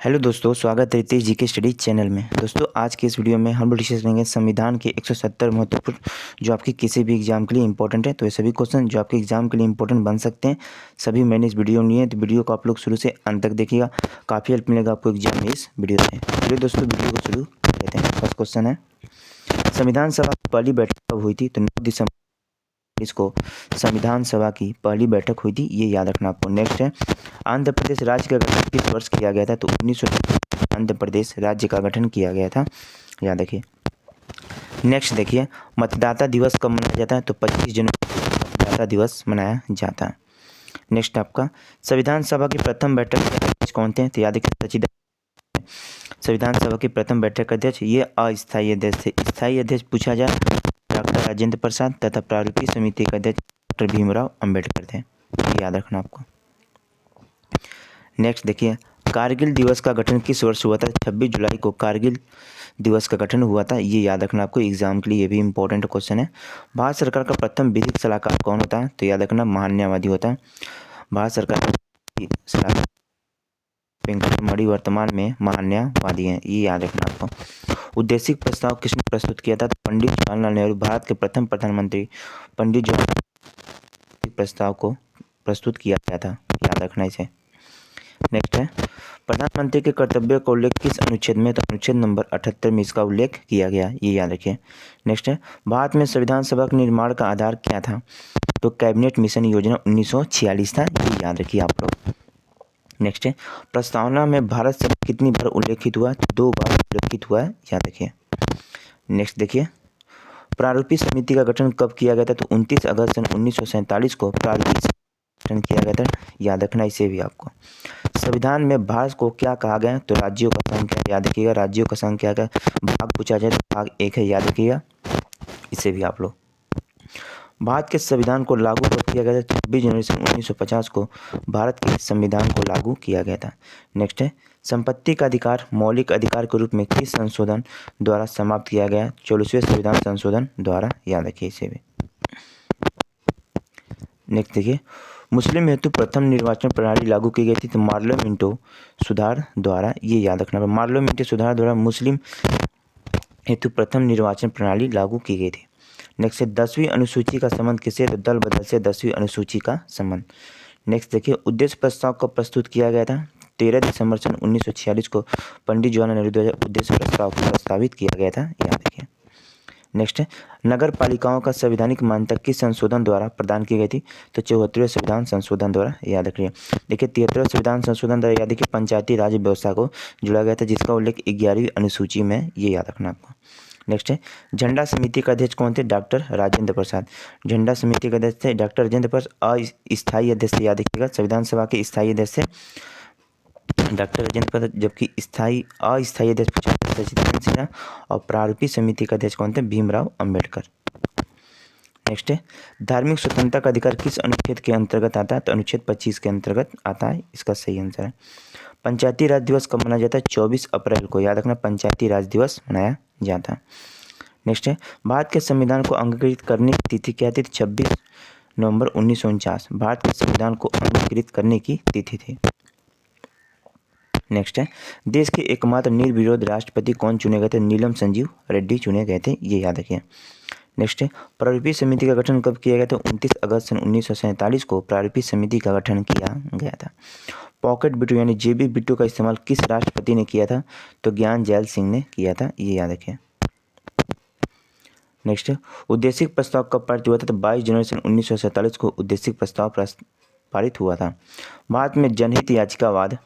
Hello दोस्तों, स्वागत है रितेश जी के स्टडी चैनल में। दोस्तों, आज के इस वीडियो में हम लोग डिस्कस करेंगे संविधान के 170 महत्वपूर्ण जो आपकी किसी भी एग्जाम के लिए इंपॉर्टेंट है। तो ये सभी क्वेश्चन जो आपके एग्जाम के लिए इंपॉर्टेंट बन सकते हैं, सभी मैंने इस वीडियो में लिए हैं। तो वीडियो को आप लोग शुरू से अंत तक देखिएगा, काफ़ी हेल्प मिलेगा आपको एग्जाम में इस वीडियो से। चलिए दोस्तों, वीडियो को शुरू कर लेते हैं। फर्स्ट क्वेश्चन है, संविधान सभा की पहली बैठक कब हुई थी? तो 9 दिसंबर इसको संविधान सभा की पहली बैठक हुई थी, ये याद रखना आपको। नेक्स्ट है, आंध्र प्रदेश राज्य का गठन किस वर्ष किया गया था? तो 1900 आंध्र प्रदेश राज्य का गठन किया गया था, याद रखिए। नेक्स्ट देखिए, मतदाता दिवस कब मनाया जाता है? तो 25 जनवरी को मतदाता दिवस मनाया जाता है। नेक्स्ट आपका, संविधान सभा की प्रथम बैठक के अध्यक्ष कौन थे? तो याद रखिए सचिदानंद। संविधान सभा की प्रथम बैठक के अध्यक्ष ये अस्थायी अध्यक्ष थे। स्थायी अध्यक्ष पूछा जाए डॉक्टर राजेंद्र प्रसाद तथा प्रारूपी समिति के अध्यक्ष डॉक्टर भीमराव अंबेडकर थे, याद रखना आपको। नेक्स्ट देखिए, कारगिल दिवस का गठन किस वर्ष हुआ था? 26 जुलाई को कारगिल दिवस का गठन हुआ था, ये याद रखना आपको। एग्जाम के लिए ये भी इंपॉर्टेंट क्वेश्चन है। भारत सरकार का प्रथम विधिक सलाहकार कौन होता है? तो याद रखना महान्यायवादी होता है भारत सरकार का सलाहकार। वेंकट मणि वर्तमान में महान्यायवादी हैं, ये याद रखना आपको। उद्देशिक प्रस्ताव किसने प्रस्तुत किया था? तो पंडित जवाहरलाल नेहरू, भारत के प्रथम प्रधानमंत्री पंडित जवाहरलाल प्रस्ताव को प्रस्तुत किया गया था, याद रखना इसे। नेक्स्ट है, प्रधानमंत्री के कर्तव्य का उल्लेख किस अनुच्छेद में? तो अनुच्छेद नंबर 78 में इसका उल्लेख किया गया, ये याद रखिए। नेक्स्ट है, भारत में संविधान सभा के निर्माण का आधार क्या था? तो कैबिनेट मिशन योजना 1946 था, ये याद रखिए आप लोग। नेक्स्ट है, प्रस्तावना में भारत शब्द कितनी बार उल्लेखित हुआ? तो 2 बार उल्लेखित हुआ है, याद रखिए। नेक्स्ट देखिए, प्रारूपी समिति का गठन कब किया गया था? तो 29 अगस्त सन 1947 को प्रारूपी गठन किया गया था, याद रखना इसे भी आपको। संविधान में भारत को क्या कहा गया? तो राज्यों का संख्या, याद रखिएगा। राज्यों का संख्या का भाग पूछा जाए तो भाग 1 है, याद रखिएगा इसे भी आप लोग। भारत के संविधान को लागू कब किया गया था? 26 जनवरी सन 1950 को भारत के संविधान को लागू किया गया था। नेक्स्ट है, संपत्ति का अधिकार मौलिक अधिकार के रूप में किस संशोधन द्वारा समाप्त किया गया? 44वें संविधान संशोधन द्वारा, याद रखिए इसे भी। नेक्स्ट देखिए, मुस्लिम हेतु प्रथम निर्वाचन प्रणाली लागू की गई थी? तो मार्लो मिंटो सुधार द्वारा, ये याद रखना। मार्लो मिंटो सुधार द्वारा मुस्लिम हेतु प्रथम निर्वाचन प्रणाली लागू की गई थी। नेक्स्ट है, 10वीं अनुसूची का संबंध किसे? तो दल बदल से 10वीं अनुसूची का संबंध। नेक्स्ट देखिए, उद्देश्य प्रस्ताव कब प्रस्तुत किया गया था? 13 दिसंबर सन 1946 को पंडित जवाहरलाल नेहरू द्वारा उद्देश्य प्रस्ताव को प्रस्तावित किया गया था, याद रखिए। नेक्स्ट है, नगर पालिकाओं का संवैधानिक मान्यता किस संशोधन द्वारा प्रदान की गई थी? तो 74वें संविधान संशोधन द्वारा, याद रखिए। देखिए, 73वें संविधान संशोधन द्वारा, याद रखिए, पंचायती राज व्यवस्था को जुड़ा गया था, जिसका उल्लेख 11वीं अनुसूची में, ये याद रखना आपको। नेक्स्ट है, झंडा समिति का अध्यक्ष कौन थे? डॉक्टर राजेंद्र प्रसाद। झंडा समिति के अध्यक्ष थे डॉक्टर राजेंद्र प्रसाद। अस्थायी अध्यक्ष, याद रखिएगा, संविधान सभा के स्थायी अध्यक्ष थे डॉक्टर राजेंद्र प्रसाद, जबकि अस्थायी अध्यक्ष सचिदानंद सिन्हा और प्रारूपी समिति का अध्यक्ष कौन थे? भीमराव अंबेडकर। नेक्स्ट है, धार्मिक स्वतंत्रता का अधिकार किस अनुच्छेद के अंतर्गत आता है? तो अनुच्छेद 25 के अंतर्गत आता है, इसका सही आंसर है। पंचायती राज दिवस कब मनाया जाता है? 24 अप्रैल को, याद रखना, पंचायती राज दिवस मनाया जाता है। नेक्स्ट है, भारत के संविधान को अंगीकृत करने की तिथि क्या थी? 26 नवंबर 1949 भारत के संविधान को अंगीकृत करने की तिथि थी। नेक्स्ट है, देश के एकमात्र निर्विरोध राष्ट्रपति कौन चुने गए थे? नीलम संजीव रेड्डी चुने गए थे, ये याद रखिए। नेक्स्ट है, प्रारूपी समिति का गठन कब किया गया था? 29 अगस्त सन 1947 को प्रारूपी समिति का गठन किया गया था। पॉकेट बिट्टू यानी जेबी बिट्टू का इस्तेमाल किस राष्ट्रपति ने किया था? तो ज्ञान जैल सिंह ने किया था, ये याद रखें। नेक्स्ट है, उद्देशिक प्रस्ताव कब पारित हुआ था? तो 22 जनवरी सन 1947 को उद्देशिक प्रस्ताव पारित हुआ था। भारत में जनहित याचिकावाद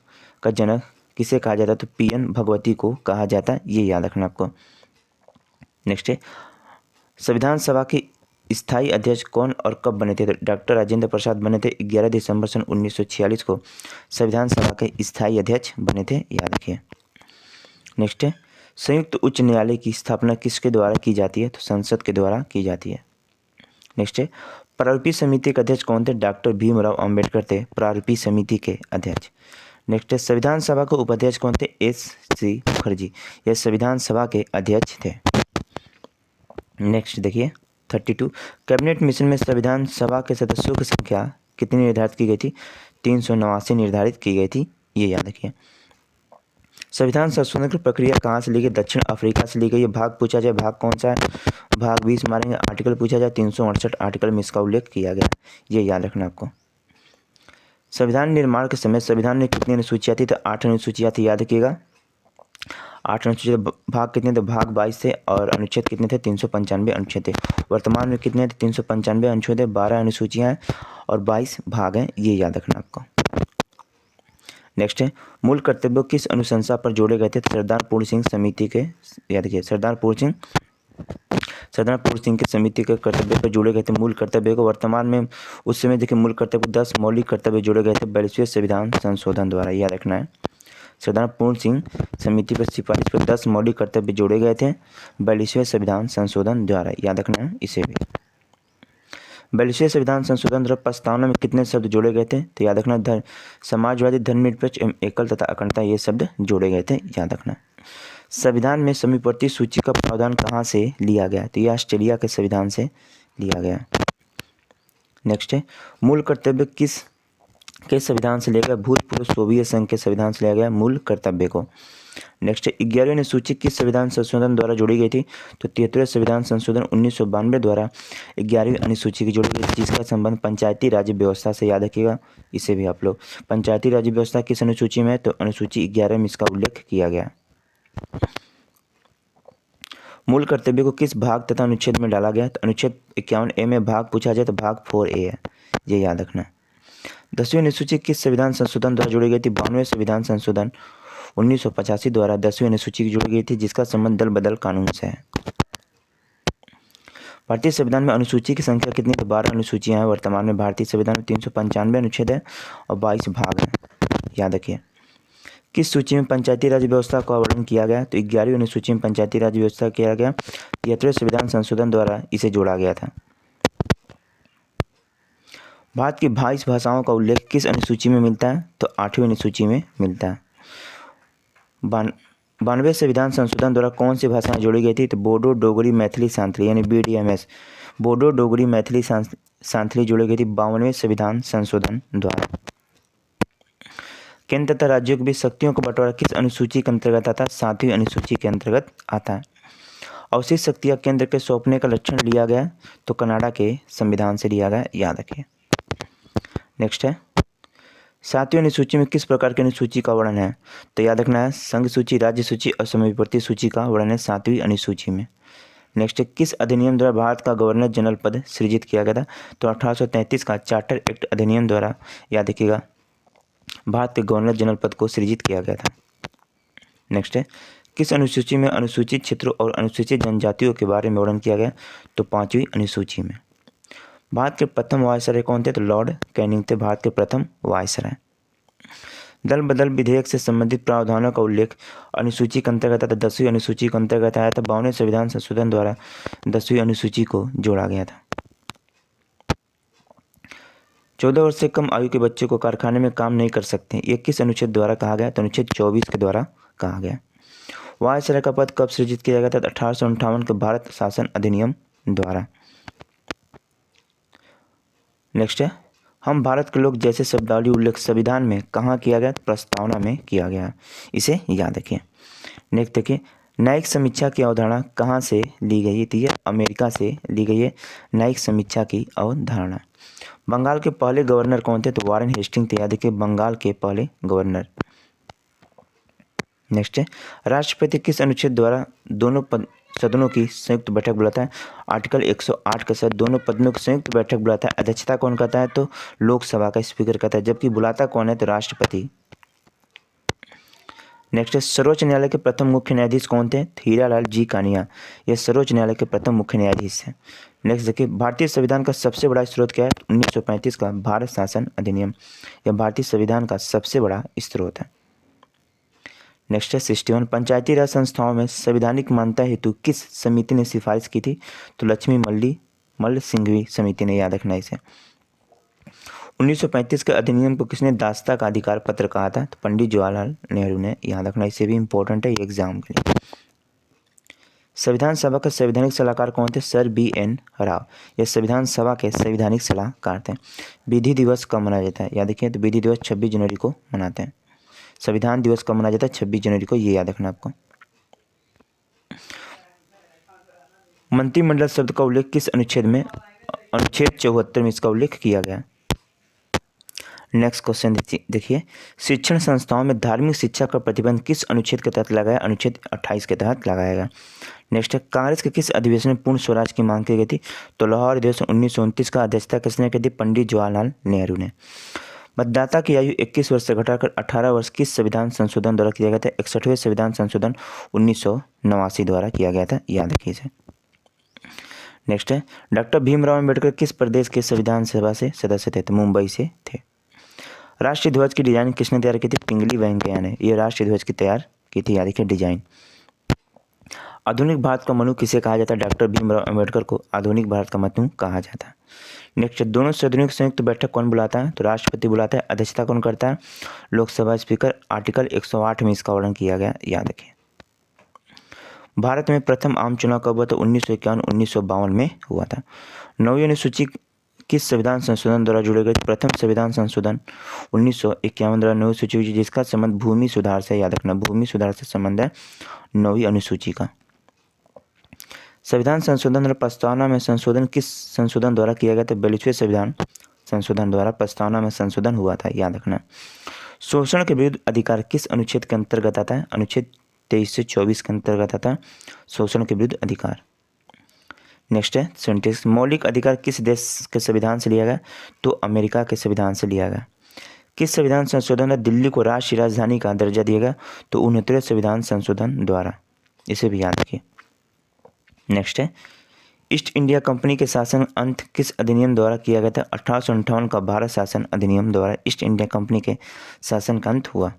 का जनक किसे कहा जाता है? तो पीएन भगवती को कहा जाता है, ये याद रखना आपको। नेक्स्ट है, संविधान सभा के स्थायी अध्यक्ष कौन और कब बने थे? तो डॉक्टर राजेंद्र प्रसाद बने थे 11 दिसंबर सन 1946 को संविधान सभा के स्थायी अध्यक्ष बने थे, याद रखिए। नेक्स्ट है, संयुक्त उच्च न्यायालय की स्थापना किसके द्वारा की जाती है? तो संसद के द्वारा की जाती है। नेक्स्ट है, प्रारूपी समिति के अध्यक्ष कौन थे? डॉक्टर भीमराव अंबेडकर थे प्रारूपी समिति के अध्यक्ष। नेक्स्ट है, संविधान सभा के उपाध्यक्ष कौन थे? एस.सी. मुखर्जी, यह संविधान सभा के अध्यक्ष थे। नेक्स्ट देखिए 32, कैबिनेट मिशन में संविधान सभा के सदस्यों की संख्या कितनी निर्धारित की गई थी? 389 निर्धारित की गई थी, ये याद रखिए। संविधान संशोधन की प्रक्रिया कहाँ से ली गई? दक्षिण अफ्रीका से ली गई। भाग पूछा जाए, भाग कौन सा है? भाग 20 मारेंगे। आर्टिकल पूछा जाए, 368 आर्टिकल में इसका उल्लेख किया गया, ये याद रखना आपको। संविधान निर्माण के समय संविधान में कितनी अनुसूचियाँ थी? तो 8 अनुसूचियाँ थी, याद रखिएगा। 8 अनुसूचित। भाग कितने थे? भाग 22 थे। और अनुच्छेद कितने थे? 395 अनुच्छेद थे। वर्तमान में कितने थे? 395 अनुच्छेद है, 12 अनुसूचियाँ हैं और 22 भाग हैं, ये याद रखना आपको। नेक्स्ट है, मूल कर्तव्य किस अनुशंसा पर जोड़े गए थे? सरदार पूर्ण सिंह समिति के, याद रखिए, सरदार पूर्ण सिंह की समिति के कर्तव्य पर जोड़े गए थे मूल कर्तव्य को। वर्तमान में उस समय देखिए मूल कर्तव्य 10 मौलिक कर्तव्य जोड़े गए थे 42वें संविधान संशोधन द्वारा, याद रखना है। सरदार पूर्ण सिंह समिति पर सिफारिश पर 10 मौलिक कर्तव्य जोड़े गए थे 42वें संविधान संशोधन द्वारा, याद रखना है इसे भी। 42वें संविधान संशोधन द्वारा प्रस्तावना में कितने शब्द जोड़े गए थे? तो याद रखना, समाजवादी, धर्मनिरपेक्ष एवं एकल तथा अखंडता, ये शब्द जोड़े गए थे, याद रखना। संविधान में समीपवर्ती सूची का प्रावधान कहाँ से लिया गया? तो ये ऑस्ट्रेलिया के संविधान से लिया गया। नेक्स्ट है, मूल कर्तव्य किस के संविधान से लिया गया? भूतपूर्व सोवियत संघ के संविधान से लिया गया मूल कर्तव्य को। नेक्स्ट है, 11वीं अनुसूची किस संविधान संशोधन द्वारा जोड़ी गई थी? तो 73वें संविधान संशोधन 1992 द्वारा 11वीं अनुसूची की जोड़ी गई थी, जिसका संबंध पंचायती राज व्यवस्था से, याद रखिएगा इसे भी आप लोग। पंचायती राज व्यवस्था किस अनुसूची में है? तो अनुसूची 11 में इसका उल्लेख किया गया। मूल कर्तव्य को किस भाग तथा अनुच्छेद में डाला गया? तो अनुच्छेद 51A में भाग पूछा जाए तो भाग 4A है, ये याद रखना। 10वीं अनुसूची किस संविधान संशोधन द्वारा जोड़ी गई थी? 92वें संविधान संशोधन 1985 द्वारा 10वीं अनुसूची की जोड़ी गई थी, जिसका संबंध दल बदल कानून से है। भारतीय संविधान में अनुसूची की संख्या कितनी? तो 12 अनुसूचियां हैं वर्तमान में। भारतीय संविधान में 395 अनुच्छेद है और 22 भाग हैं, याद रखिए। किस सूची में पंचायती राज व्यवस्था का वर्णन किया गया? तो 11वीं अनुसूची में पंचायती राज व्यवस्था किया गया, 73वें संविधान संशोधन द्वारा इसे जोड़ा गया था। भारत की 22 भाषाओं का उल्लेख किस अनुसूची में मिलता है? तो 8वीं अनुसूची में मिलता है। 92वें संविधान संशोधन द्वारा कौन सी भाषाएं जोड़ी गई थी? तो बोडो, डोगरी, मैथिली, सांथली, यानी BDMS, बोडो, डोगरी, मैथिली, सांथली जोड़ी गई थी 52वें संविधान संशोधन द्वारा। केंद्र तथा राज्यों के बीच शक्तियों का बंटवारा किस अनुसूची के अंतर्गत आता है? 7वीं अनुसूची के अंतर्गत आता है। अवशिष्ट शक्तियां केंद्र के सौंपने का लक्षण लिया गया तो कनाडा के संविधान से लिया गया, याद रखिए। नेक्स्ट है, 7वीं अनुसूची में किस प्रकार की अनुसूची का वर्णन है? तो याद रखना है, संघ सूची, राज्य सूची और समीपवर्ती सूची का वर्णन है 7वीं अनुसूची में। नेक्स्ट है, किस अधिनियम द्वारा भारत का गवर्नर जनरल पद सृजित किया गया था? तो 1833 का चार्टर एक्ट अधिनियम द्वारा, याद रखिएगा, भारत के गवर्नर जनरल पद को सृजित किया गया था। नेक्स्ट है, किस अनुसूची में अनुसूचित क्षेत्रों और अनुसूचित जनजातियों के बारे में वर्णन किया गया? तो 5वीं अनुसूची में। भारत के प्रथम वायसराय कौन थे? तो लॉर्ड कैनिंग थे भारत के प्रथम वायसराय। दल बदल विधेयक से संबंधित प्रावधानों का उल्लेख अनुसूची के अंतर्गत आता, 10वीं अनुसूची के अंतर्गत आया था। 52वें संविधान संशोधन द्वारा 10वीं अनुसूची को जोड़ा गया था। 14 वर्ष से कम आयु के बच्चे को कारखाने में काम नहीं कर सकते, ये किस अनुच्छेद द्वारा कहा गया? तो अनुच्छेद 24 के द्वारा कहा गया। वायसराय का पद कब सृजित किया गया था? 1858 के भारत शासन अधिनियम द्वारा। नेक्स्ट है, हम भारत के लोग जैसे शब्दावली उल्लेख संविधान में कहाँ किया गया? प्रस्तावना में किया गया, इसे याद रखिए। नेक्स्ट देखिए, न्यायिक समीक्षा की अवधारणा कहाँ से ली गई है? तो ये अमेरिका से ली गई है न्यायिक समीक्षा की अवधारणा। बंगाल के पहले गवर्नर कौन थे? तो वारेन हेस्टिंग थे, याद रखिए, बंगाल के पहले गवर्नर। नेक्स्ट है, राष्ट्रपति किस अनुच्छेद द्वारा दोनों सदनों की संयुक्त बैठक बुलाता है? आर्टिकल 108 के साथ दोनों पदों की संयुक्त बैठक बुलाता है। अध्यक्षता कौन करता है? तो लोकसभा का स्पीकर करता है, जबकि बुलाता कौन है? तो राष्ट्रपति। नेक्स्ट है, सर्वोच्च न्यायालय के प्रथम मुख्य न्यायाधीश कौन थे? हीरालाल जी कानिया, यह सर्वोच्च न्यायालय के प्रथम मुख्य न्यायाधीश हैं। नेक्स्ट देखिए, भारतीय संविधान का सबसे बड़ा स्रोत क्या है? 1935 का भारत शासन अधिनियम, यह भारतीय संविधान का सबसे बड़ा स्रोत है। नेक्स्ट है 61, पंचायती राज संस्थाओं में संवैधानिक मान्यता हेतु किस समिति ने सिफारिश की थी? तो लक्ष्मी मल्ल सिंघवी समिति ने, याद रखना इसे। 1935 के अधिनियम को किसने दासता का अधिकार पत्र कहा था? तो पंडित जवाहरलाल नेहरू ने, याद रखना, इसे भी इंपॉर्टेंट है ये एग्जाम के लिए। संविधान सभा के संवैधानिक सलाहकार कौन थे? सर BN राव, यह संविधान सभा के संवैधानिक सलाहकार थे। विधि दिवस कब मनाया जाता है? याद रखिए, तो विधि दिवस 26 जनवरी को मनाते हैं। संविधान दिवस कब मनाया जाता है? 26 जनवरी को, ये याद रखना आपको। मंत्रिमंडल शब्द का उल्लेख किस अनुच्छेद में? अनुच्छेद 74 में इसका उल्लेख किया गया। नेक्स्ट क्वेश्चन देखिए, शिक्षण संस्थाओं में धार्मिक शिक्षा का प्रतिबंध किस अनुच्छेद के तहत लगाया? अनुच्छेद 28 के तहत लगाया गया। नेक्स्ट है, कांग्रेस के किस अधिवेशन में पूर्ण स्वराज की मांग की गई थी? तो लाहौर अधिवेशन 1929 का अध्यक्षता किसने की थी? पंडित जवाहरलाल नेहरू ने। मतदाता की आयु 21 वर्ष से घटाकर 18 वर्ष किस संविधान संशोधन द्वारा किया गया था? 61वें संविधान संशोधन 1989 द्वारा किया गया था, याद रखिए इसे। नेक्स्ट है, डॉक्टर भीमराव अम्बेडकर किस प्रदेश के संविधान सभा से सदस्य थे? तो मुंबई से थे। राष्ट्रीय ध्वज की डिजाइन किसने तैयार की थी? पिंगली वेंकैया ने ये राष्ट्रीय ध्वज की तैयार की थी, याद रखिए डिजाइन। आधुनिक भारत का मनु किसे कहा जाता है? डॉक्टर भीमराव अम्बेडकर को आधुनिक भारत का मनु कहा जाता है। नेक्स्ट, दोनों सदनों की संयुक्त बैठक कौन बुलाता है? तो राष्ट्रपति बुलाता है। अध्यक्षता कौन करता है? लोकसभा स्पीकर। आर्टिकल 108 में इसका वर्णन किया गया, याद रखिए। भारत में प्रथम आम चुनाव कब हुआ था? 1951-1952 में हुआ था। 9वीं अनुसूची किस संविधान संशोधन द्वारा जुड़े गए? प्रथम संविधान संशोधन 1951 द्वारा 9वीं सूची हुई, जिसका संबंध भूमि सुधार से, याद रखना भूमि सुधार से संबंध है 9वीं अनुसूची का। संविधान संशोधन प्रस्तावना में संशोधन किस संशोधन द्वारा किया गया था? 42वें संविधान संशोधन द्वारा प्रस्तावना में संशोधन हुआ था, याद रखना। शोषण के विरुद्ध अधिकार किस अनुच्छेद के अंतर्गत आता है? अनुच्छेद 23 से 24 के अंतर्गत आता है शोषण के विरुद्ध अधिकार। नेक्स्ट है सेंटेंस, मौलिक अधिकार किस देश के संविधान से लिया गया? तो अमेरिका के संविधान से लिया गया। किस संविधान संशोधन द्वारा दिल्ली को राष्ट्रीय राजधानी का दर्जा दिया गया? तो 69वें संविधान संशोधन द्वारा, इसे भी याद रखिए। नेक्स्ट है, ईस्ट इंडिया कंपनी के शासन अंत किस अधिनियम द्वारा किया गया था? 1858 का भारत शासन अधिनियम द्वारा ईस्ट इंडिया कंपनी के शासन का अंत हुआ।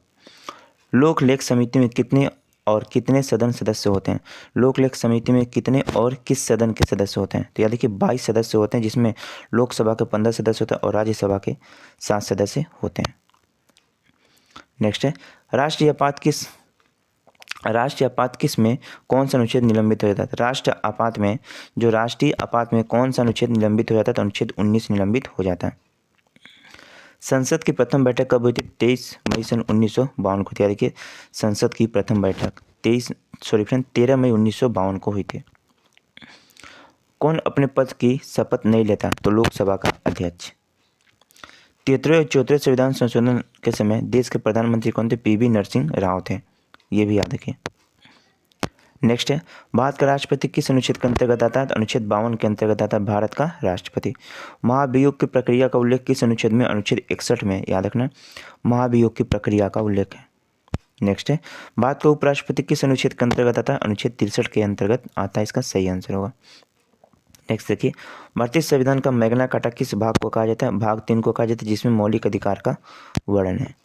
लोक लेख समिति में कितने और कितने सदन सदस्य होते हैं? लोक लेख समिति में कितने और किस सदन के सदस्य होते हैं? तो याद रखिए 22 सदस्य होते हैं, जिसमें लोकसभा के 15 सदस्य होते हैं और राज्यसभा के 7 सदस्य होते हैं। नेक्स्ट है, राष्ट्रीय आपात किस में कौन सा अनुच्छेद निलंबित हो जाता है? राष्ट्रीय आपात में कौन सा अनुच्छेद निलंबित हो जाता है? तो अनुच्छेद 19 निलंबित हो जाता है। संसद की प्रथम बैठक कब हुई थी? 23 मई सन 1952 को। याद रखिए संसद की प्रथम बैठक 13 मई 1952 को हुई थी। कौन अपने पद की शपथ नहीं लेता? तो लोकसभा का अध्यक्ष। 73वें और 74वें संविधान संशोधन के समय देश के प्रधानमंत्री कौन थे? पीवी नरसिंह राव थे, ये भी याद रखिए। नेक्स्ट है, भारत का राष्ट्रपति किस अनुच्छेद के अंतर्गत आता है? अनुच्छेद 52 के अंतर्गत आता है भारत का राष्ट्रपति। महाभियोग की प्रक्रिया का उल्लेख किस अनुच्छेद में? अनुच्छेद 61 में, याद रखना महाभियोग की प्रक्रिया का उल्लेख है। नेक्स्ट है, भारत का उपराष्ट्रपति किस अनुच्छेद के अंतर्गत आता है? अनुच्छेद 63 के अंतर्गत आता है, इसका सही आंसर होगा। नेक्स्ट देखिए, भारतीय संविधान का मैग्ना कार्टा किस भाग को कहा जाता है? भाग 3 को कहा जाता है, जिसमें मौलिक अधिकार का वर्णन है।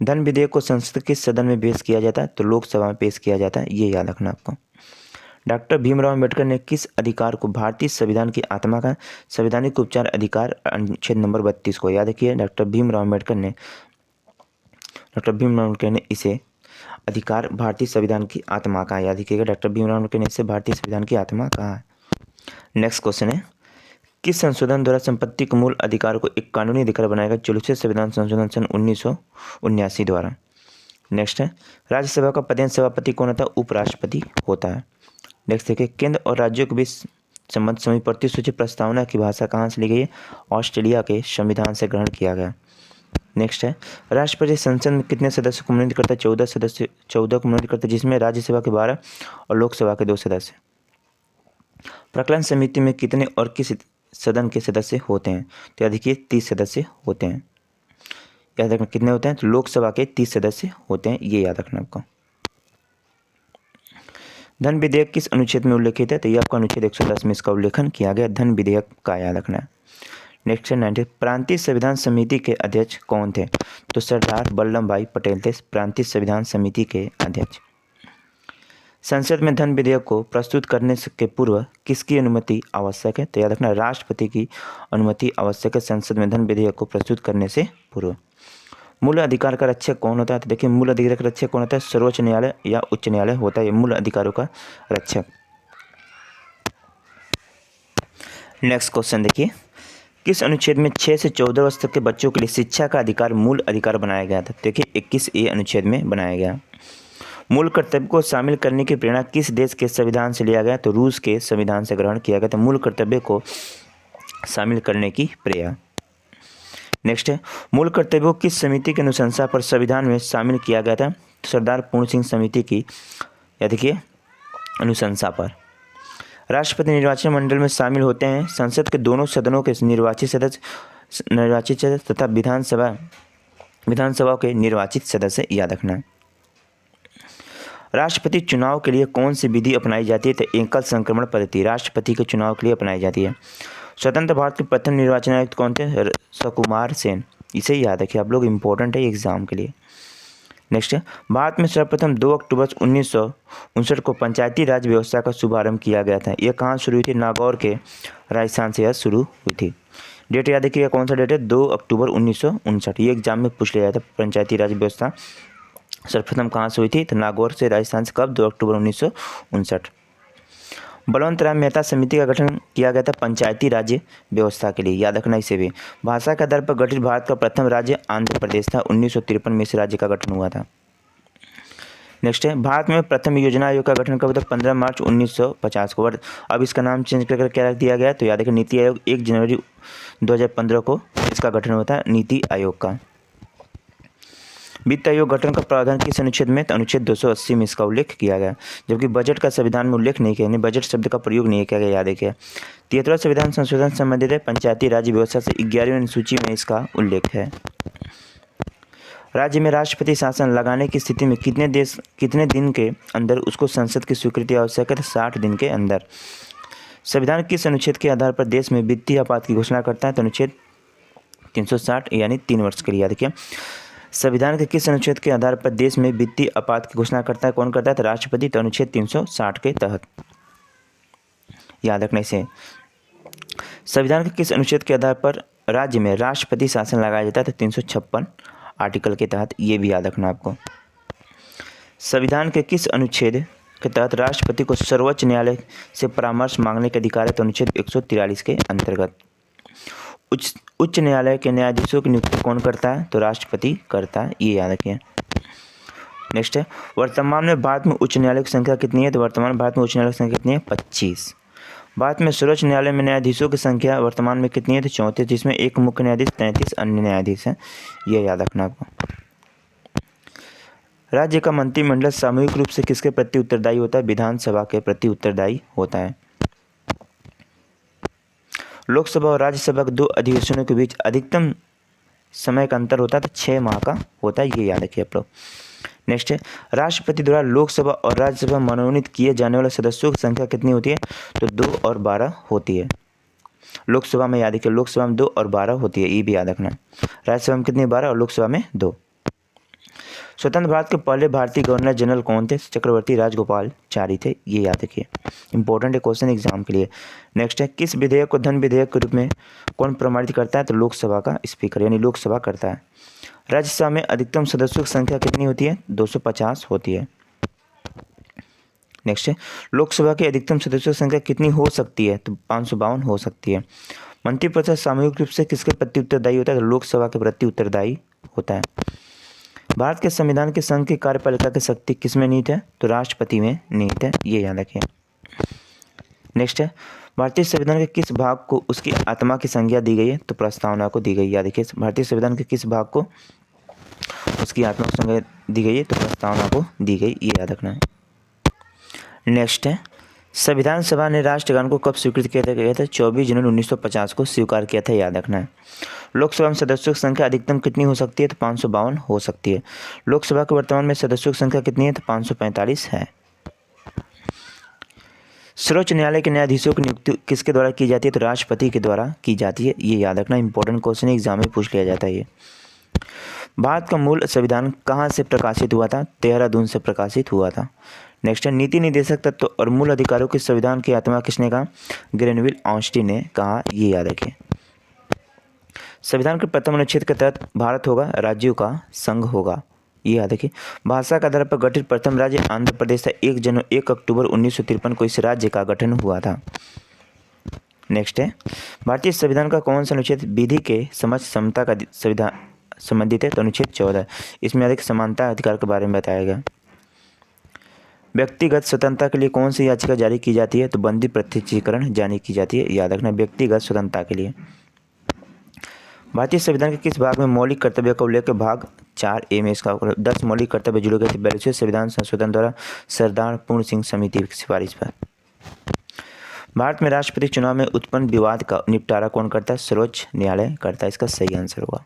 धन विधेयक को संसद किस सदन में पेश किया जाता है? तो लोकसभा में पेश किया जाता है, ये याद रखना आपको। डॉक्टर भीमराव अम्बेडकर ने किस अधिकार को भारतीय संविधान की आत्मा का संवैधानिक उपचार अधिकार अनुच्छेद नंबर 32 को, याद रखिए डॉक्टर भीमराव अम्बेडकर ने इसे अधिकार भारतीय संविधान की आत्मा का, याद रखिएगा डॉक्टर भीमराव अम्बेडकर ने इसे भारतीय संविधान की आत्मा कहा है। नेक्स्ट क्वेश्चन है, किस संशोधन द्वारा संपत्ति के मूल अधिकार को एक कानूनी अधिकार बनाएगा? 44वें संविधान संशोधन सन 1979 द्वारा। नेक्स्ट है, राज्यसभा का पदेन सभापति कौन होता है? उपराष्ट्रपति होता है। नेक्स्ट देखिए, केंद्र और राज्यों के बीच संबंध समीपवर्ती सूची प्रस्तावना की भाषा कहाँ से ली गई है? ऑस्ट्रेलिया के संविधान से ग्रहण किया गया। नेक्स्ट है, राष्ट्रपति संसद में कितने सदस्य को मनोनीत करता है? 14 को मनोनीत करता है, जिसमें राज्यसभा के 12 और लोकसभा के 2 सदस्य। प्रकलन समिति में कितने और किस सदन के सदस्य होते हैं? तो याद रखिए 30 सदस्य होते हैं। याद रखना कितने होते हैं? तो लोकसभा के 30 सदस्य होते हैं, ये याद रखना आपको। धन विधेयक किस अनुच्छेद में उल्लेखित है? तो ये आपका अनुच्छेद 110 में इसका उल्लेखन किया गया धन विधेयक का, याद रखना है। नेक्स्ट है 90, प्रांतीय संविधान समिति के अध्यक्ष कौन थे? तो सरदार वल्लभ भाई पटेल थे प्रांतीय संविधान समिति के अध्यक्ष। संसद में धन विधेयक को प्रस्तुत करने के पूर्व किसकी अनुमति आवश्यक है? तो याद रखना राष्ट्रपति की अनुमति आवश्यक है संसद में धन विधेयक को प्रस्तुत करने से पूर्व। मूल अधिकार का रक्षक कौन होता है? तो देखिए मूल अधिकार का रक्षक कौन होता है? सर्वोच्च न्यायालय या उच्च न्यायालय होता है ये मूल अधिकारों का रक्षक। नेक्स्ट क्वेश्चन देखिए, किस अनुच्छेद में 6 से 14 वर्ष तक के बच्चों के लिए शिक्षा का अधिकार मूल अधिकार बनाया गया था? देखिए 21A अनुच्छेद में बनाया गया। मूल कर्तव्य को शामिल करने की प्रेरणा किस देश के संविधान से लिया गया? तो रूस के संविधान से ग्रहण किया गया था मूल कर्तव्य को शामिल करने की प्रेरणा। नेक्स्ट है, मूल कर्तव्य को किस समिति की अनुशंसा पर संविधान में शामिल किया गया था? सरदार पूर्ण सिंह समिति की या देखिए अनुशंसा पर। राष्ट्रपति निर्वाचन मंडल में शामिल होते हैं संसद के दोनों सदनों के निर्वाचित सदस्य तथा विधानसभा के निर्वाचित सदस्य, याद रखना। राष्ट्रपति चुनाव के लिए कौन सी विधि अपनाई जाती है? तो एकल संक्रमण पद्धति राष्ट्रपति के चुनाव के लिए अपनाई जाती है। स्वतंत्र भारत के प्रथम निर्वाचन आयुक्त कौन थे? सुकुमार सेन। इसे याद रखिए आप लोग, इंपॉर्टेंट है एग्जाम के लिए। नेक्स्ट है, भारत में सर्वप्रथम 2 अक्टूबर 1959 को पंचायती राज व्यवस्था का शुभारंभ किया गया था। यह कहाँ शुरू हुई थी? नागौर के राजस्थान से यह शुरू हुई थी। डेट याद रखिएगा, कौन सा डेट है? 2 अक्टूबर 1959। ये एग्जाम में पूछ लिया जाता है। पंचायती राज व्यवस्था सर्वप्रथम कहाँ से हुई थी? तो नागौर से राजस्थान से। कब? 2 अक्टूबर 1959। बलवंत राय मेहता समिति का गठन किया गया था पंचायती राज्य व्यवस्था के लिए, याद रखना इसे भी। भाषा के आधार पर गठित भारत का प्रथम राज्य आंध्र प्रदेश था। 1953 में इस राज्य का गठन हुआ था। नेक्स्ट है, भारत में प्रथम योजना आयोग का गठन कब था? 15 मार्च 1950 को। अब इसका नाम चेंज कर क्या रख दिया गया? तो याद रखें नीति आयोग। 1 जनवरी 2015 को इसका गठन हुआ था, नीति आयोग का। वित्त आयोग गठन का प्रावधान किस अनुच्छेद में? तो अनुच्छेद 280 में इसका उल्लेख किया गया। जबकि बजट का संविधान में उल्लेख नहीं किया, बजट शब्द का प्रयोग नहीं किया गया, याद रखिए। 73वां संविधान संशोधन संबंधित है पंचायती राज व्यवस्था से। 11वीं अनुसूची में इसका उल्लेख है। राज्य में राष्ट्रपति शासन लगाने की स्थिति में कितने दिन के अंदर उसको संसद की स्वीकृति आवश्यक है? 60 दिन के अंदर। संविधान किस अनुच्छेद के आधार पर देश में वित्तीय आपात की घोषणा करता है? तो अनुच्छेद 360 यानी 3 वर्ष के लिए, याद रखिए। संविधान के किस अनुच्छेद के आधार पर देश में वित्तीय आपात की घोषणा करता है? कौन करता है? तो राष्ट्रपति। तो अनुच्छेद 360 के तहत, याद रखने से। संविधान के किस अनुच्छेद के आधार पर राज्य में राष्ट्रपति शासन लगाया जाता है? तो 356 आर्टिकल के तहत, ये भी याद रखना आपको। संविधान के किस अनुच्छेद के तहत राष्ट्रपति को सर्वोच्च न्यायालय से परामर्श मांगने के अधिकार है? तो अनुच्छेद 143 के अंतर्गत। उच्च न्यायालय के न्यायाधीशों की नियुक्ति कौन करता है? तो राष्ट्रपति करता है, ये याद रखिए। नेक्स्ट है, वर्तमान में भारत में उच्च न्यायालय की संख्या कितनी है? तो वर्तमान भारत में उच्च न्यायालय की संख्या कितनी है? 25। भारत में सर्वोच्च न्यायालय में न्यायाधीशों की संख्या वर्तमान में कितनी है? तो 34, जिसमें एक मुख्य न्यायाधीश, 33 अन्य न्यायाधीश हैं, ये याद रखना आपको। राज्य का मंत्रिमंडल सामूहिक रूप से किसके प्रति उत्तरदायी होता है? विधानसभा के प्रति उत्तरदायी होता है। लोकसभा और राज्यसभा के 2 अधिवेशनों के बीच अधिकतम समय का अंतर होता है, तो 6 माह का होता है, ये याद रखिए आप लोग। नेक्स्ट है, राष्ट्रपति द्वारा लोकसभा और राज्यसभा मनोनीत किए जाने वाले सदस्यों की संख्या कितनी होती है? तो 2 और 12 होती है। लोकसभा में, याद रखिए, लोकसभा में 2 और 12 होती है, ये भी याद रखना। राज्यसभा में कितनी? 12 और लोकसभा में 2। स्वतंत्र भारत के पहले भारतीय गवर्नर जनरल कौन थे? चक्रवर्ती राजगोपालाचारी थे, ये याद रखिए। इंपॉर्टेंट है क्वेश्चन एग्जाम के लिए। नेक्स्ट है, किस विधेयक को धन विधेयक के रूप में कौन प्रमाणित करता है? तो लोकसभा का स्पीकर यानी लोकसभा करता है। राज्यसभा में अधिकतम सदस्यों की संख्या कितनी होती है? 250 होती है। नेक्स्ट है, लोकसभा के अधिकतम सदस्यों की संख्या कितनी हो सकती है? तो 552 हो सकती है। मंत्रिपरिषद सामूहिक रूप से किसके प्रति उत्तरदायी होता है? तो लोकसभा के प्रति उत्तरदायी होता है। भारत के संविधान के संघ की कार्यपालिका की शक्ति किसमें निहित है? तो राष्ट्रपति में निहित है, ये याद रखें। नेक्स्ट है, भारतीय संविधान के किस भाग को उसकी आत्मा की संज्ञा दी गई है? तो प्रस्तावना को दी गई, याद रखिए। भारतीय संविधान के किस भाग को उसकी आत्मा की संज्ञा दी गई है? तो प्रस्तावना को दी गई, ये याद रखना है। नेक्स्ट है, संविधान सभा ने राष्ट्रगान को कब स्वीकृत किया था? 24 जनवरी 1950 को स्वीकार किया था, याद रखना है। लोकसभा में सदस्यों की संख्या अधिकतम कितनी हो सकती है? तो 552 हो सकती है। लोकसभा के वर्तमान में सदस्यों की संख्या कितनी है? तो 545 है। सर्वोच्च न्यायालय के न्यायाधीशों की नियुक्ति किसके द्वारा की जाती है? तो राष्ट्रपति के द्वारा की जाती है, ये याद रखना। इंपॉर्टेंट क्वेश्चन एग्जाम में पूछ लिया जाता है ये। भारत का मूल संविधान कहाँ से प्रकाशित हुआ था? देहरादून से प्रकाशित हुआ था। नेक्स्ट है, नीति निर्देशक तत्व और मूल अधिकारों के संविधान की आत्मा किसने कहा? ग्रेनविल ऑस्टिन ने कहा, ये याद रखें। संविधान के प्रथम अनुच्छेद के तहत भारत होगा राज्यों का संघ होगा, ये याद रखिए। भाषा के आधार पर गठित प्रथम राज्य आंध्र प्रदेश था। 1 अक्टूबर 1953 को इस राज्य का गठन हुआ था। नेक्स्ट है, भारतीय संविधान का कौन सा अनुच्छेद विधि के समझ समता का संविधान संबंधित है? तो अनुच्छेद 14। इसमें अधिक समानता अधिकार के बारे में बताया गया। व्यक्तिगत स्वतंत्रता के लिए कौन सी याचिका जारी की जाती है? तो बंदी प्रत्यक्षीकरण जारी की जाती है, याद रखना, व्यक्तिगत स्वतंत्रता के लिए। भारतीय संविधान के किस भाग में मौलिक कर्तव्य का उल्लेख भाग 4A में इसका 10 मौलिक कर्तव्य जुड़े गए थे 42वें संविधान संशोधन द्वारा सरदार पूर्ण सिंह समिति की सिफारिश पर। भारत में राष्ट्रपति चुनाव में उत्पन्न विवाद का निपटारा कौन करता है? सर्वोच्च न्यायालय करता है, इसका सही आंसर होगा।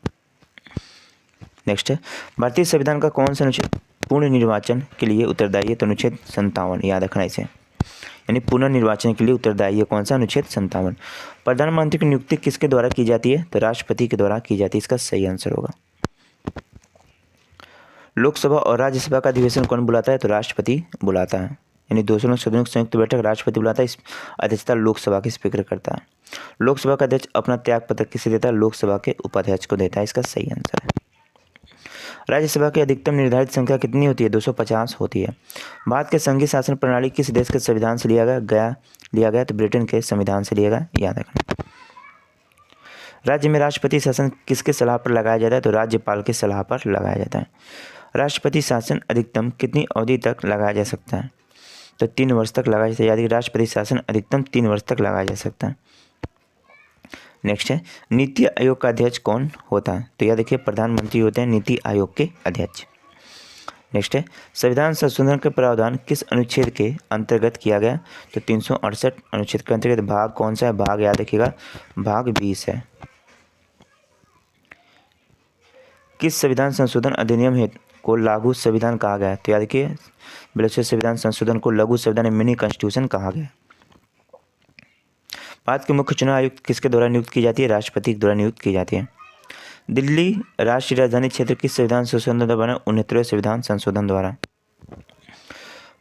नेक्स्ट है, भारतीय संविधान का कौन सा अनुच्छेद पूर्ण निर्वाचन के लिए उत्तरदायी है? तो अनुच्छेद 57, याद रखना इसे, यानी पुनर्निर्वाचन के लिए उत्तरदायी है कौन सा? अनुच्छेद 57। प्रधानमंत्री की नियुक्ति किसके द्वारा की जाती है? तो राष्ट्रपति के द्वारा की जाती है, इसका सही आंसर होगा। लोकसभा और राज्यसभा का अधिवेशन कौन बुलाता है? तो राष्ट्रपति बुलाता है, यानी दोनों सदनों की संयुक्त बैठक राष्ट्रपति बुलाता है, इस अध्यक्षता लोकसभा के स्पीकर करता है। लोकसभा का अध्यक्ष अपना त्याग पत्र किसे देता है? लोकसभा के उपाध्यक्ष को देता है, इसका सही आंसर है। राज्यसभा की अधिकतम निर्धारित संख्या कितनी होती है? 250 होती है। भारत के संघीय शासन प्रणाली किस देश के संविधान से लिया गया? तो ब्रिटेन के संविधान से लिया गया, याद रखना। राज्य में राष्ट्रपति शासन किसके सलाह पर लगाया जाता है? तो राज्यपाल के सलाह पर लगाया जाता है। राष्ट्रपति शासन अधिकतम कितनी अवधि तक लगाया जा सकता है? तो 3 वर्ष तक लगाया जाता है, यानी राष्ट्रपति शासन अधिकतम 3 वर्ष तक लगाया जा सकता है। नेक्स्ट है, नीति आयोग का अध्यक्ष कौन होता है? तो यह देखिए, प्रधानमंत्री होते हैं नीति आयोग के अध्यक्ष। नेक्स्ट है, संविधान संशोधन का प्रावधान किस अनुच्छेद के अंतर्गत किया गया? तो 368 अनुच्छेद के अंतर्गत। भाग कौन सा है? भाग याद रखिएगा, भाग 20 है। किस संविधान संशोधन अधिनियम हेतु को लागू संविधान कहा गया है? तो याद रखिए, 42वें संविधान संशोधन को लघु संविधान मिनी कॉन्स्टिट्यूशन कहा गया। भारत के मुख्य चुनाव आयुक्त किसके द्वारा नियुक्त की जाती है? राष्ट्रपति के द्वारा नियुक्त की जाती है। दिल्ली राष्ट्रीय राजधानी क्षेत्र किस संविधान संशोधन द्वारा बना? 69वें संविधान संशोधन द्वारा।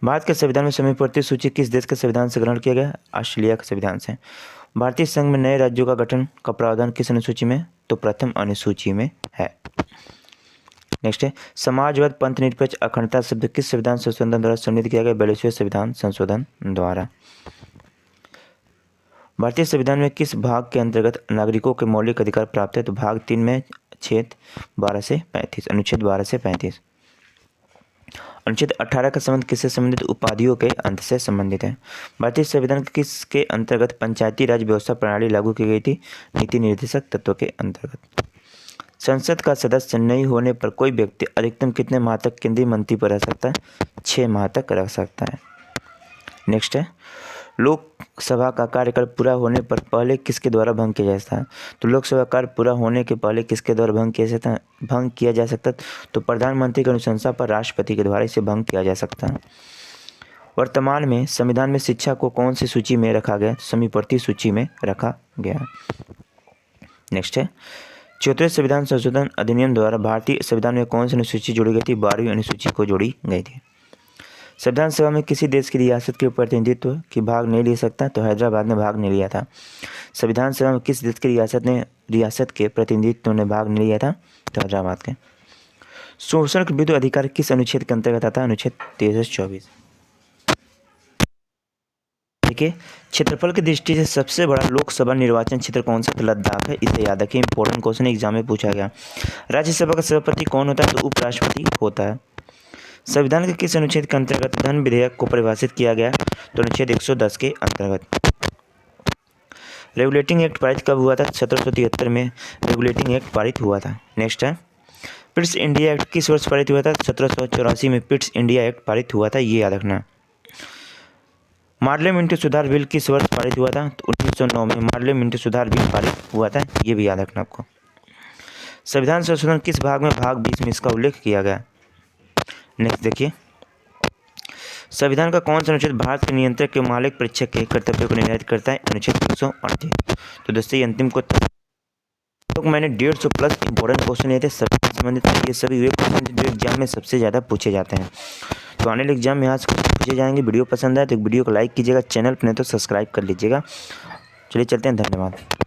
भारत के संविधान में समीपवर्ती सूची किस देश के संविधान से ग्रहण किया गया? ऑस्ट्रेलिया के संविधान से। भारतीय संघ में नए राज्यों का गठन का प्रावधान किस अनुसूची में? तो प्रथम अनुसूची में है। नेक्स्ट है, समाजवाद पंथ निरपेक्ष अखंडता शब्द किस संविधान संशोधन द्वारा सम्मिलित किया गया? 42वें संविधान संशोधन द्वारा। भारतीय संविधान में किस भाग के अंतर्गत नागरिकों के मौलिक अधिकार प्राप्त है? तो भाग 3 में छेद 12 से 35, अनुच्छेद 12 से 35। अनुच्छेद 18 का संबंध किससे संबंधित? उपाधियों के अंत से संबंधित है। भारतीय संविधान किसके अंतर्गत पंचायती राज व्यवस्था प्रणाली लागू की गई थी? नीति निर्देशक तत्व के अंतर्गत। संसद का सदस्य नहीं होने पर कोई व्यक्ति अधिकतम कितने माह तक केंद्रीय मंत्री पर रह सकता है? 6 माह तक रह सकता है। नेक्स्ट है, लोकसभा का कार्यकाल पूरा होने पर पहले किसके द्वारा भंग किया जा सकता है? तो लोकसभा कार्य पूरा होने के पहले किसके द्वारा भंग किया जा सकता है? तो प्रधानमंत्री की अनुशंसा पर राष्ट्रपति के द्वारा इसे भंग किया जा सकता है। वर्तमान में संविधान में शिक्षा को कौन सी सूची में रखा गया? समीपवर्ती सूची में रखा गया। नेक्स्ट है, 74वें संविधान संशोधन अधिनियम द्वारा भारतीय संविधान में कौन सी अनुसूची जोड़ी गई थी? 12वीं अनुसूची को जोड़ी गई थी। संविधान सभा में किसी देश की रियासत के प्रतिनिधित्व की भाग नहीं ले सकता? तो हैदराबाद ने भाग नहीं लिया था। संविधान सभा में किस देश की रियासत के प्रतिनिधित्व ने भाग नहीं लिया था? तो हैदराबाद के। शोषण के विरुद्ध अधिकार किस अनुच्छेद के अंतर्गत आता है? अनुच्छेद 2324। देखिए, क्षेत्रफल की दृष्टि से सबसे बड़ा लोकसभा निर्वाचन क्षेत्र कौन सा? तो लद्दाख है, इसे याद रखिए, इंपॉर्टेंट क्वेश्चन एग्जाम में पूछा गया। राज्यसभा का सभापति कौन होता है? तो उपराष्ट्रपति होता है। संविधान के किस अनुच्छेद के अंतर्गत धन विधेयक को परिभाषित किया गया? तो अनुच्छेद 110 के अंतर्गत। रेगुलेटिंग एक्ट पारित कब हुआ था? 1773 में रेगुलेटिंग एक्ट पारित हुआ था। नेक्स्ट है, पिट्स इंडिया एक्ट किस वर्ष पारित हुआ था? 1784 में पिट्स इंडिया एक्ट पारित हुआ था, ये याद रखना। मार्ले मिंटो सुधार बिल किस वर्ष पारित हुआ था? तो 1909 में मार्ले मिंटो सुधार बिल पारित हुआ था, ये भी याद रखना आपको। संविधान संशोधन किस भाग में? भाग 20 में इसका उल्लेख किया गया। नेक्स्ट देखिए, संविधान का कौन सा अनुच्छेद भारत के नियंत्रक के मालिक परीक्षक के कर्तव्यों को निर्धारित करता है? अनुच्छेद 138। तो दोस्तों, ये अंतिम को तो मैंने 150 प्लस इंपॉर्टेंट क्वेश्चन लिए थे सभी संबंधित। ये सभी वे क्वेश्चन जो एग्जाम में सबसे ज़्यादा पूछे जाते हैं। तो आने वाले एग्जाम में यहाँ से पूछे जाएंगे। वीडियो पसंद आए तो वीडियो को लाइक कीजिएगा, चैनल पर नहीं तो सब्सक्राइब कर लीजिएगा। चलिए चलते हैं, धन्यवाद।